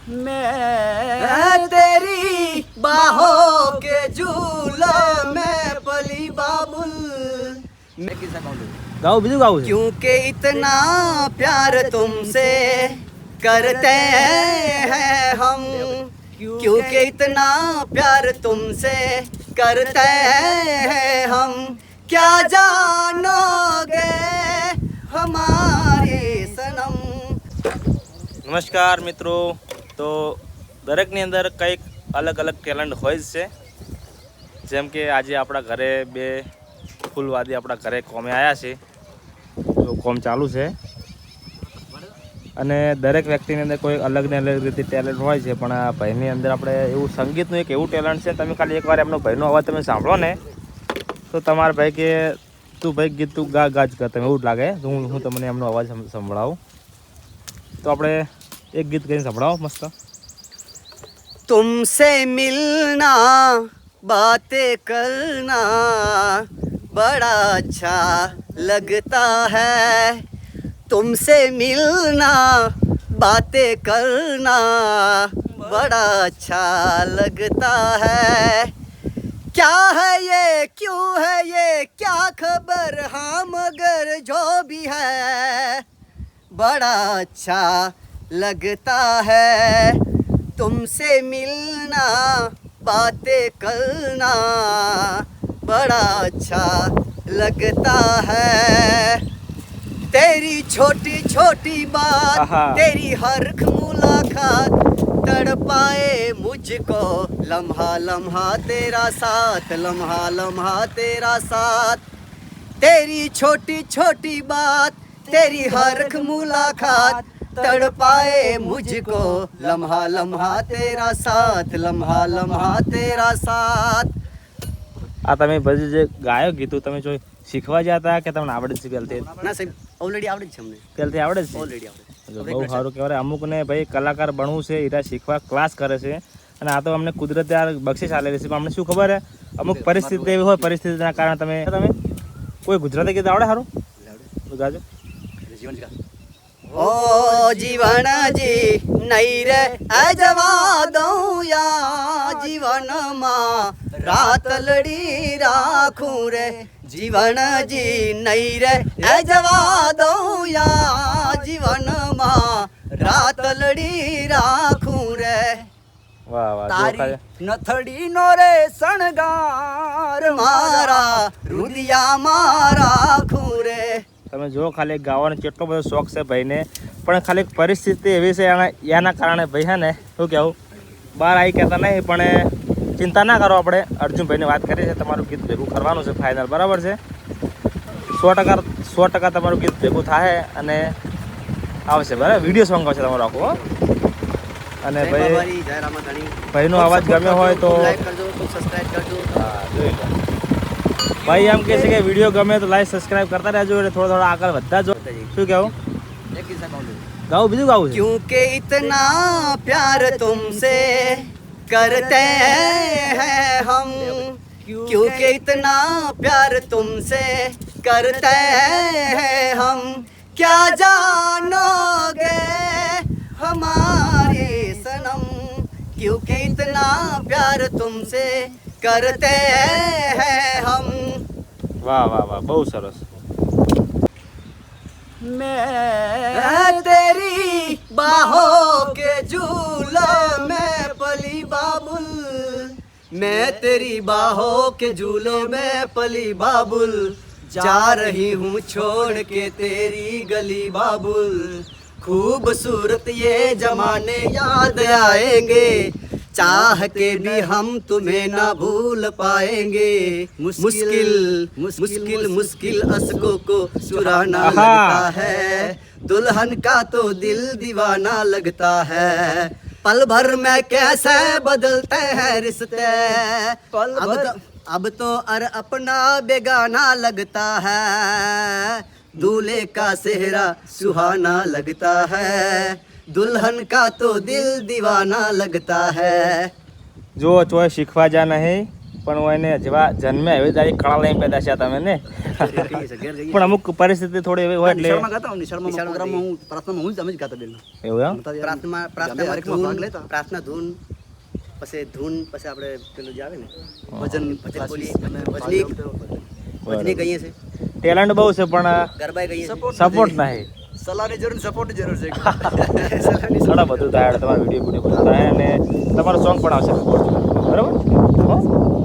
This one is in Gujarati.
मैं तेरी बाहों के झूले में पली बाबुल। मैं किसका गाऊं? ગાવું બીજું ગાવું છે क्योंकि इतना प्यार तुमसे करते हैं हम, क्योंकि इतना प्यार तुमसे करते हैं हम, क्या जानोगे हमारे सनम। નમસ્કાર મિત્રો, તો દરેકની અંદર કંઈક અલગ અલગ ટેલેન્ટ હોય જ છે. જેમ કે આજે આપણા ઘરે બે ફૂલવાદી આપણા ઘરે કોમે આવ્યા છે, તો કોમ ચાલુ છે. અને દરેક વ્યક્તિની અંદર કોઈ અલગ ને અલગ રીતે ટેલેન્ટ હોય છે, પણ આ ભાઈની અંદર આપણે એવું સંગીતનું એક એવું ટેલેન્ટ છે. તમે ખાલી એકવાર એમનો ભાઈનો અવાજ તમે સાંભળો ને, તો તમારા ભાઈ કે તું ભાઈ ગીત તું ગા ગાજ કર, તમે એવું જ લાગે. તો હું તમને એમનો અવાજ સંભળાવું. તો આપણે એક ગીત કરીને સંભળાવો મસ્ત. तुमसे मिलना बातें करना बड़ा अच्छा लगता है, तुमसे मिलना बातें करना बड़ा अच्छा लगता है। क्या है ये, क्यों है ये, क्या खबर, हाँ मगर जो भी है बड़ा अच्छा लगता है। तुमसे मिलना बातें करना बड़ा अच्छा लगता है। तेरी छोटी छोटी बात, तेरी हर मुलाकात तड़पाए मुझको, लम्हा लम्हा तेरा साथ, लम्हा लम्हा तेरा साथ। तेरी छोटी छोटी बात, तेरी हर मुलाकात तड़पाए मुझको, लम्हा लम्हा तेरा साथ, लम्हा लम्हा तेरा साथ। આ તમે પછી જે ગાયો ગીતું તમે જો શીખવા ગયા હતા કે તમને આવડે છે પહેલથી? ના સાહેબ, ઓલરેડી આવડે છે અમને. પહેલથી આવડે છે? ઓલરેડી આવડે. બહુ સારું કહેવાય. અમુકને ભાઈ કલાકાર બનવું છે, એરા શીખવા ક્લાસ કરે છે. અને આ તો અમને કુદરતે આ બક્ષિસ આલેલી છે, પણ અમને શું ખબર હે, અમુક પરિસ્થિતિ એવી હોય, પરિસ્થિતિના કારણે તમે કોઈ ગુજરાતી ગીત આવડે સારું ગાજો? ઓ જીવન જી નહીં રે એ જવા દઉં યા, જીવનમાં રાત લડી રાખું રે, જીવન જી નહીં રે એ જવા દઉં યા, જીવનમાં રાત લડી રાખું રે। વાહ વાહ, તારી નથડી નો રે શણગાર મારા રુદિયામાં રાખું રે। તમે જો ખાલી ગાવાનો કેટલો બધો શોખ છે ભાઈને, પણ ખાલી પરિસ્થિતિ એવી છે એના કારણે ભાઈ છે ને, શું કહેવું, બહાર આવી કહેતા નહીં. પણ ચિંતા ના કરો, આપણે અર્જુનભાઈને વાત કરી છે, તમારું ગીત ભેગું કરવાનું છે ફાઇનલ, બરાબર છે? 100% તમારું ગીત ભેગું થાય અને આવશે, બરાબર? વિડીયો સોંગ આવશે તમારું આખું. અને ભાઈનો અવાજ ગમ્યો હોય તો સબસ્ક્રાઇબ કરજો. હા, જોઈ લો. ભાઈ એમ કહે છે કે વિડીયો ગમે તો લાઈક સબસ્ક્રાઇબ કરતા રહેજો, એટલે થોડો આગળ વધતા જો. શું કહેવું? ગાવું બીજું ગાવું છે? क्योंकि इतना प्यार तुमसे करते हैं हम, क्योंकि इतना प्यार तुमसे करते हैं हम, क्या जानोगे हमारे सनम, क्योंकि इतना प्यार तुमसे करते हैं हम। વાહ વાહ વાહ, બહુ સરસ. मैं तेरी बाहों के झूलों में पली बाबुल, मैं तेरी बाहों के झूलों में पली बाबुल, जा रही हूँ छोड़ के तेरी गली बाबुल, खूबसूरत ये जमाने याद आएंगे, चाह के भी हम तुम्हें ना भूल पाएंगे, मुश्किल मुश्किल मुश्किल अशकों को चुराना लगता है, दुल्हन का तो दिल दीवाना लगता है, पल भर में कैसे बदलते हैं रिश्ते, अब तो अपना बेगाना लगता है, दूल्हे का सेहरा सुहाना लगता है, दुल्हन का तो दिल दीवाना लगता है। જો ચોય શીખવા જા નહીં પણ હું એને જેવા જન્મે એવી તારી કળા લઈને પેદા છે તમે ને પણ અમુક પરિસ્થિતિ થોડી એવી હોય એટલે નિશાળમાં ગાતા હું નિશાળમાં પ્રોગ્રામમાં હું પ્રાર્થનામાં હું જ અમે જ ગાતા બેન એવું એમ પ્રાર્થના ધૂન પછી ધૂન પછી આપણે પેલું જે આવે ને ભજન ભજન બોલી ભજની કહીએ છે ટેલેન્ટ બહુ છે પણ ગરબાએ કહીએ સપોર્ટ નહીં સલાહની જરૂર સપોર્ટની જરૂર છે ઘણા બધું થાય તમારા વિડીયો બધા થાય અને તમારું સોંગ પણ આવશે બરાબર હો